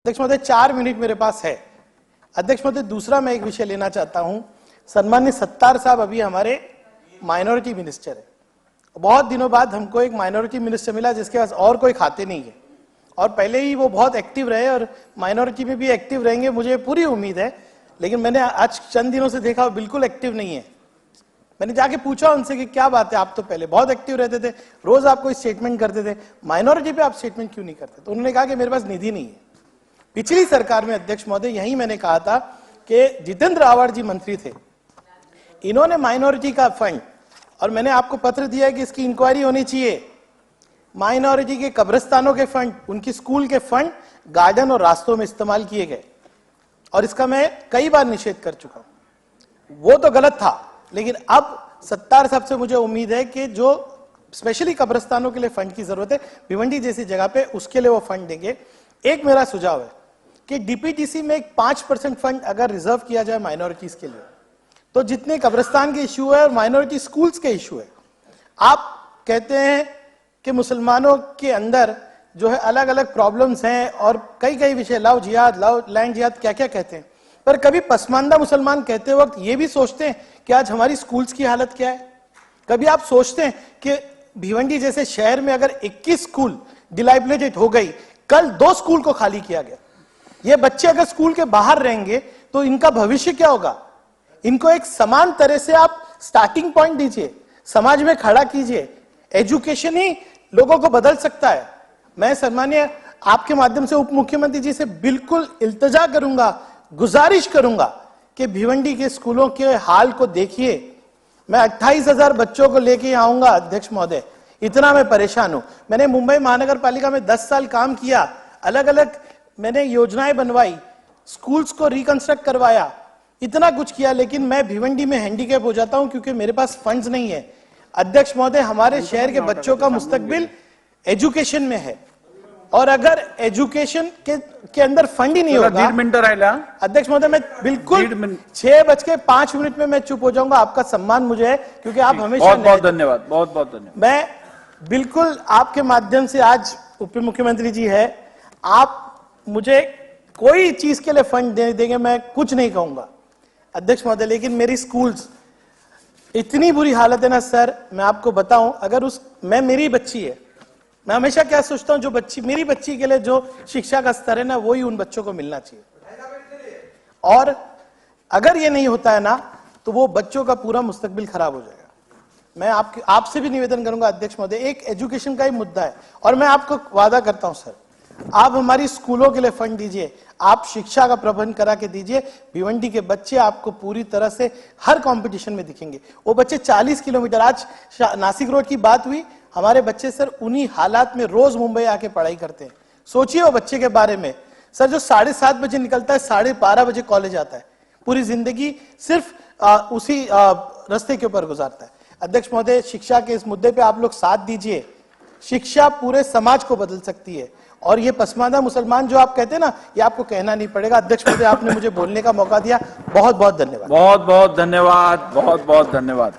अध्यक्ष महोदय 4 मिनट मेरे पास है। अध्यक्ष महोदय दूसरा मैं एक विषय लेना चाहता हूं। सम्माननीय सत्तार साहब अभी हमारे माइनॉरिटी मिनिस्टर है। बहुत दिनों बाद हमको एक माइनॉरिटी मिनिस्टर मिला जिसके पास और कोई खाते नहीं है, और पहले ही वो बहुत एक्टिव रहे और माइनॉरिटी में भी एक्टिव रहेंगे, मुझे पूरी उम्मीद है। लेकिन मैंने आज चंद दिनों से देखा वो बिल्कुल एक्टिव नहीं है। मैंने जाके पूछा उनसे कि क्या बात है, आप तो पहले बहुत एक्टिव रहते थे, रोज आप कोई स्टेटमेंट करते थे, माइनॉरिटी पे आप स्टेटमेंट क्यों नहीं करते? तो उन्होंने कहा कि मेरे पास निधि नहीं है। पिछली सरकार में अध्यक्ष महोदय यही मैंने कहा था कि जितेंद्र आवाड़ जी मंत्री थे, इन्होंने माइनॉरिटी का फंड, और मैंने आपको पत्र दिया है कि इसकी इंक्वायरी होनी चाहिए। माइनॉरिटी के कब्रिस्तानों के फंड, उनकी स्कूल के फंड गार्डन और रास्तों में इस्तेमाल किए गए, और इसका मैं कई बार निषेध कर चुका हूं। वो तो गलत था, लेकिन अब सत्तार साहब से मुझे उम्मीद है कि जो स्पेशली कब्रिस्तानों के लिए फंड की जरूरत है भिवंडी जैसी जगह पे, उसके लिए वो फंड देंगे। एक मेरा सुझाव है कि डीपीटीसी में एक 5% फंड अगर रिजर्व किया जाए माइनॉरिटीज के लिए, तो जितने कब्रिस्तान के इश्यू है और माइनॉरिटी स्कूल्स के इश्यू है, आप कहते हैं कि मुसलमानों के अंदर जो है अलग अलग प्रॉब्लम्स हैं और कई कई विषय, लव जिहाद, लव लैंड जिहाद, क्या क्या कहते हैं, पर कभी पसमानदा मुसलमान कहते वक्त ये भी सोचते हैं कि आज हमारी स्कूल्स की हालत क्या है? कभी आप सोचते हैं कि भिवंडी जैसे शहर में अगर 21 स्कूल डिलाइबलेटेड हो गई, कल 2 स्कूल को खाली किया गया, ये बच्चे अगर स्कूल के बाहर रहेंगे तो इनका भविष्य क्या होगा? इनको एक समान तरह से आप स्टार्टिंग पॉइंट दीजिए, समाज में खड़ा कीजिए। एजुकेशन ही लोगों को बदल सकता है। मैं सम्मानीय आपके माध्यम से उप मुख्यमंत्री जी से बिल्कुल इल्तजा करूंगा, गुजारिश करूंगा कि भिवंडी के स्कूलों के हाल को देखिए। मैं 28,000 बच्चों को लेके आऊंगा अध्यक्ष महोदय, इतना मैं परेशान हूं। मैंने मुंबई महानगर पालिका में 10 साल काम किया, अलग अलग मैंने योजनाएं बनवाई, स्कूल्स को रिकंस्ट्रक्ट करवाया, इतना कुछ किया, लेकिन मैं भिवंडी में हैंडीकैप हो जाता हूं क्योंकि मेरे पास फंड्स नहीं है। अध्यक्ष महोदय, हमारे शहर के बच्चों का मुस्तकबिल एजुकेशन में है, और अगर एजुकेशन के अंदर फंड ही नहीं होगा। अध्यक्ष महोदय, मैं बिल्कुल 6:05 में मैं चुप हो जाऊंगा। आपका सम्मान मुझे है क्योंकि आप हमेशा बहुत बहुत धन्यवाद, बहुत बहुत धन्यवाद। मैं बिल्कुल आपके माध्यम से, आज उप मुख्यमंत्री जी है, आप मुझे कोई चीज के लिए फंड दे देंगे, मैं कुछ नहीं कहूंगा अध्यक्ष महोदय, लेकिन मेरी स्कूल्स इतनी बुरी हालत है ना सर, मैं आपको बताऊं, अगर मेरी बच्ची है, मैं हमेशा क्या सोचता हूं, जो बच्ची मेरी बच्ची के लिए जो शिक्षा का स्तर है ना, वही उन बच्चों को मिलना चाहिए। और अगर ये नहीं होता है ना, तो वो बच्चों का पूरा मुस्तकबिल खराब हो जाएगा। मैं आपसे भी निवेदन करूंगा अध्यक्ष महोदय, एक एजुकेशन का ही मुद्दा है, और मैं आपको वादा करता हूं सर, आप हमारी स्कूलों के लिए फंड दीजिए, आप शिक्षा का प्रबंध करा के दीजिए। भिवंडी के बच्चे आपको पूरी तरह से हर कंपटीशन में दिखेंगे। वो बच्चे 40 किलोमीटर, आज नासिक रोड की बात हुई, हमारे बच्चे सर उन्हीं हालात में रोज मुंबई आके पढ़ाई करते हैं। सोचिए वो बच्चे के बारे में सर, जो 7:30 बजे निकलता है, 12:30 बजे कॉलेज आता है, पूरी जिंदगी सिर्फ उसी रास्ते के ऊपर गुजारता है। अध्यक्ष महोदय, शिक्षा के इस मुद्दे पे आप लोग साथ दीजिए। शिक्षा पूरे समाज को बदल सकती है, और ये पसमानदा मुसलमान जो आप कहते हैं ना, ये आपको कहना नहीं पड़ेगा। अध्यक्ष महोदय, आपने मुझे बोलने का मौका दिया, बहुत बहुत धन्यवाद। बहुत बहुत धन्यवाद, बहुत बहुत धन्यवाद।